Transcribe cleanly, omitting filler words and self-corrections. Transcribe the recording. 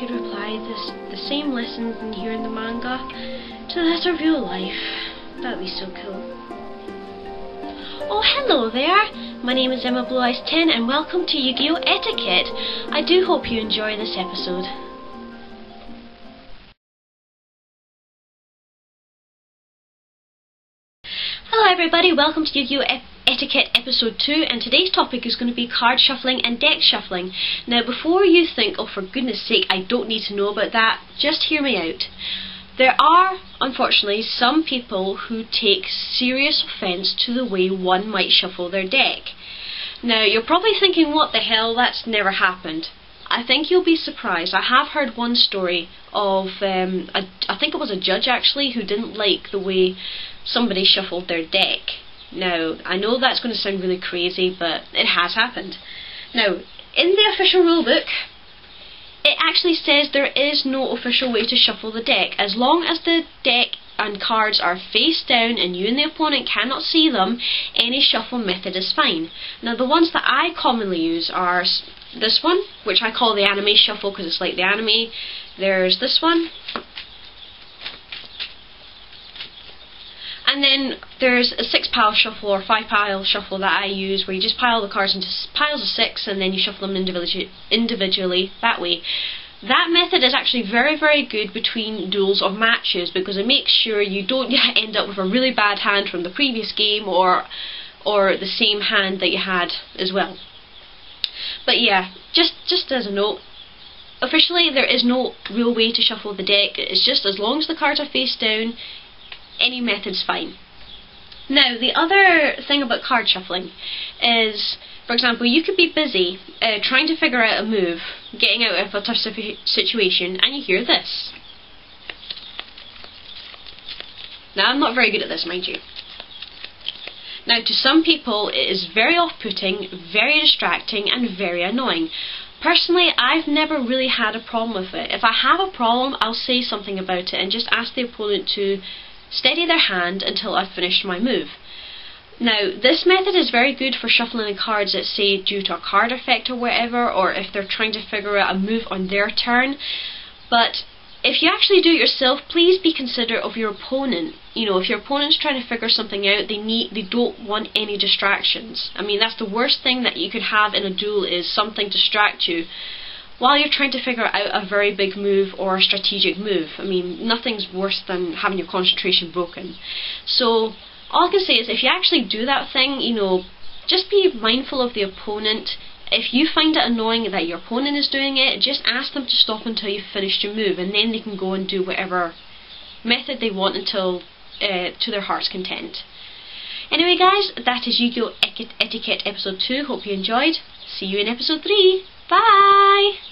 could apply the same lessons in here in the manga to that of real life. That'd be so cool. Oh, hello there! My name is Emma Blue Eyes 10 and welcome to Yugioh Etiquette. I do hope you enjoy this episode. Hello everybody, welcome to Yugioh Etiquette episode 2, and today's topic is going to be card shuffling and deck shuffling. Now before you think, oh for goodness sake I don't need to know about that, just hear me out. There are, unfortunately, some people who take serious offence to the way one might shuffle their deck. Now you're probably thinking, what the hell, that's never happened. I think you'll be surprised. I have heard one story of, I think it was a judge actually, who didn't like the way somebody shuffled their deck. Now, I know that's going to sound really crazy, but it has happened. Now, in the official rulebook, it actually says there is no official way to shuffle the deck. As long as the deck and cards are face down and you and the opponent cannot see them, any shuffle method is fine. Now, the ones that I commonly use are this one, which I call the anime shuffle because it's like the anime. There's this one. And then there's a 6-pile shuffle or 5-pile shuffle that I use, where you just pile the cards into piles of 6 and then you shuffle them individually that way. That method is actually very, very good between duels or matches because it makes sure you don't end up with a really bad hand from the previous game or the same hand that you had as well. But yeah, just as a note, officially there is no real way to shuffle the deck. It's just as long as the cards are face down, any method's fine. Now, the other thing about card shuffling is, for example, you could be busy trying to figure out a move, getting out of a tough situation, and you hear this. Now, I'm not very good at this, mind you. Now, to some people, it is very off-putting, very distracting, and very annoying. Personally, I've never really had a problem with it. If I have a problem, I'll say something about it and just ask the opponent to steady their hand until I've finished my move. Now, this method is very good for shuffling the cards that say due to a card effect or whatever, or if they're trying to figure out a move on their turn. But if you actually do it yourself, please be considerate of your opponent. You know, if your opponent's trying to figure something out, they don't want any distractions. I mean, that's the worst thing that you could have in a duel, is something to distract you while you're trying to figure out a very big move or a strategic move. I mean, nothing's worse than having your concentration broken. So, all I can say is, if you actually do that thing, you know, just be mindful of the opponent. If you find it annoying that your opponent is doing it, just ask them to stop until you've finished your move, and then they can go and do whatever method they want until to their heart's content. Anyway guys, that is Yugioh Etiquette episode 2. Hope you enjoyed. See you in episode 3. Bye!